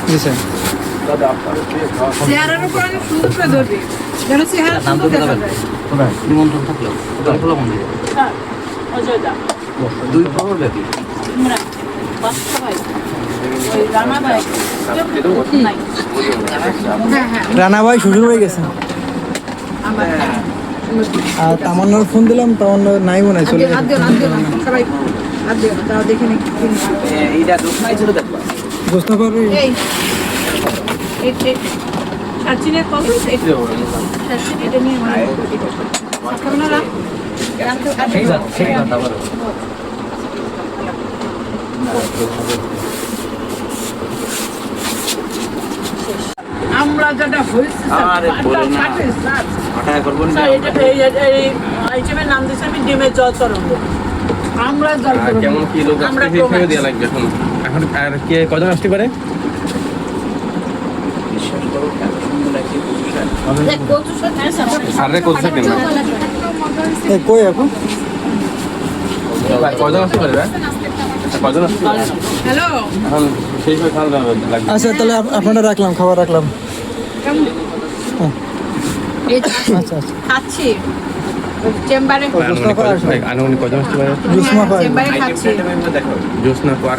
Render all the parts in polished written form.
জি sir. চেহারার উপর অনেক সুন্দর করে ধরবে, যেন চেহারা সুন্দর দেখা যায়। নিমন্ত্রণ থাকলো খোলা মন্দির অজয় দা দুই প্রহর ব্যাপী আমরা বাচ্চা ভাই ওই রানা ভাই নাই। হ্যাঁ হ্যাঁ রানা ভাই শ্বশুর হয়ে গেছেন। আমার আর তামান্নার ফোন দিলাম, তামান্না নাই মনে হয়, চলে আদ্য সবাই আদ্য তাও দেখে নি এইটা দোকানে ছিল দেখবা বুঝতে পারবে। এই সাচিনের কত সাচিন এটা নিয়ে আপনারা আমরা যেটা হয়েছে আইটেমের নাম দিচ্ছি আমি ডিমের জল তরঙ্গ। আমরা জল কেমন কি লোক আমরা আসতে দেওয়া লাগবে এখন এখন আর কে কজন আসতে পারে? স্যাররে কোথায় কেন কই এখন কজন আসতে পারে? কজন আসতে পারে হ্যালো এখন সেই সময় খাওয়া লাগবে। আচ্ছা তাহলে আপনারা রাখলাম, খাবার রাখলাম। এই আচ্ছা আচ্ছা। খাচ্ছি চেম্বারে আনুমানিক কজন আসতে পারে? চেম্বারে খাচ্ছি জোসনা পার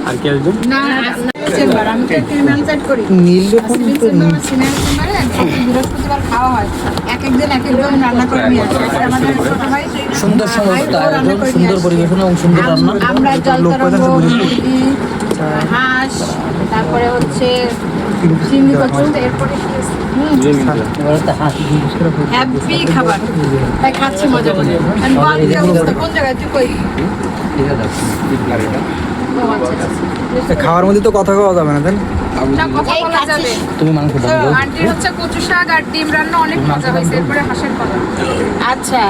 আর কে আসবে? না চেম্বার আমি তো ম্যানেজ করি নীল সিনিয়র চেম্বারে বৃহস্পতিবার খাওয়া হয়, এক একদিন এক একজন রান্না করে নিয়ে আসে। আমাদের ছোট ভাই সুন্দর সমস্ত আয়োজন, সুন্দর পরিবেশনা এবং সুন্দর রান্না। আমরা জল তরঙ্গ, মুরগি, হাঁস, তারপরে হচ্ছে চিংড়ি কচু, এরপরে হ্যাপি খাবার তাই খাচ্ছি মজা করে। কোন জায়গায় তুই কই? ও আচ্ছা, আচ্ছা। খাওয়ার মধ্যে তো কথা কওয়া যাবে না, তাই না? না, কথা বলা যাবে। তুমি মাংস তো দাও আন্টির হচ্ছে কচু শাক আর ডিম রান্না অনেক মজা হয়েছে, এরপরে হাঁসের পালা। আচ্ছা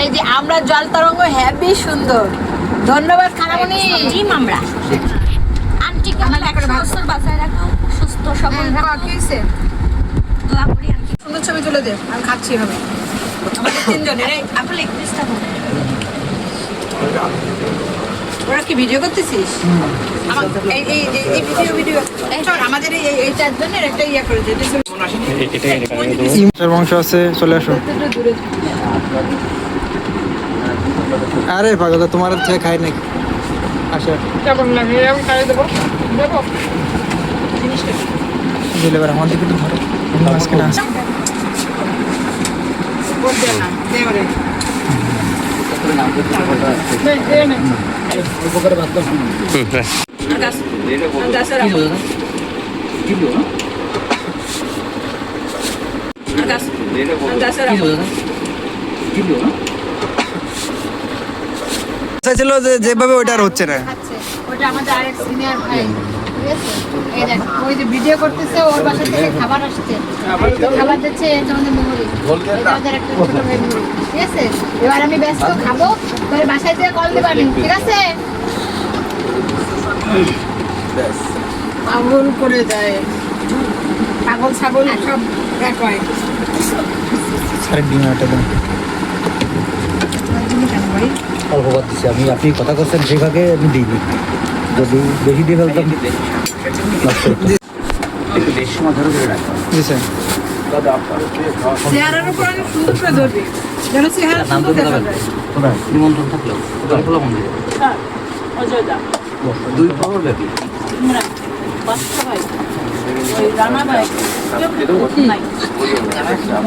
এই যে আমরা জল তরঙ্গ হেভি সুন্দর, ধন্যবাদ খানামণি। ডিম আমরা আন্টিকে আমার 100 বছর বাঁচায় রাখো, সুস্থ সবল রাখো, দোয়া করি আন্টি। সুন্দর ছবি তুলে দে, আমি খাচ্ছি হবে আমাদের তিনজনের। এই আপনি লেগ পিসটা বলো। ওরা কি ভিডিও করতেছিস? এই এই এই ভিডিও চল আমাদের এই চারজনের একটা ইয়া করে দে। ইমসের বংশ আছে, চলে আসো। আরে পাগল, তোমার থেকে খাই নাকি? আসো কেমন লাগে আমি খাই দেবো দেবো দিলে এবার আমার দিকে একটু ধরো। মাঝখানে আসো। বলতে না দে ওরে চাইছিল যে যেভাবে ওইটা আর হচ্ছে না। ওটা আমাদের আরেক সিনিয়র ভাই, ঠিক আছে? এই দেখ ওই যে ভিডিও করতেছে, ওর বাসা থেকে খাবার আসছে, খাবার দিচ্ছে, এটা আমাদের মেমোরি, এটা আমাদের একটা ছোট মেমোরি, ঠিক আছে? এবার আমি ব্যস্ত খাবো, তোর বাসায় থেকে কল দিবানি, ঠিক আছে? পাগল করে দেয়, পাগল ছাগল সব এক হয়। আরে ডিনারটা দাও। কেন ভাই? অল্প বাদ দিচ্ছি আমি, আপনি কথা করছেন সেভাবে আমি দিই যদি বেশি দিয়ে ফেলতাম নষ্ট হতো। একটু বেশি সময় ধরে ধরে রাখো। জি স্যার। চেহারার উপর অনেক সুন্দর করে ধরবে, যেন চেহারা সুন্দর দেখা যায়। নিমন্ত্রণ থাকলো খোলা মন্দির অজয় দা দুই প্রহর ব্যাপী আমরা বাচ্চা ভাই ওই রানা ভাই নাই।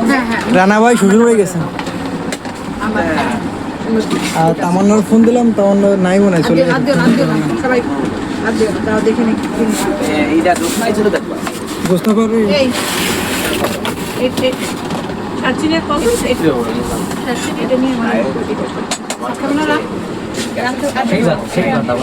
হ্যাঁ হ্যাঁ রানা ভাই শ্বশুর হয়ে গেছেন। আমার আর তামান্নার ফোন দিলাম, তামান্না নাই মনে হয়, চলে আদ্য সবাই আদ্য তাও দেখে নি এইটা দোকানে ছিল দেখবা বুঝতে পারবে। এই সাচিনের কত সাচিন এটা নিয়ে আপনারা সেই কথা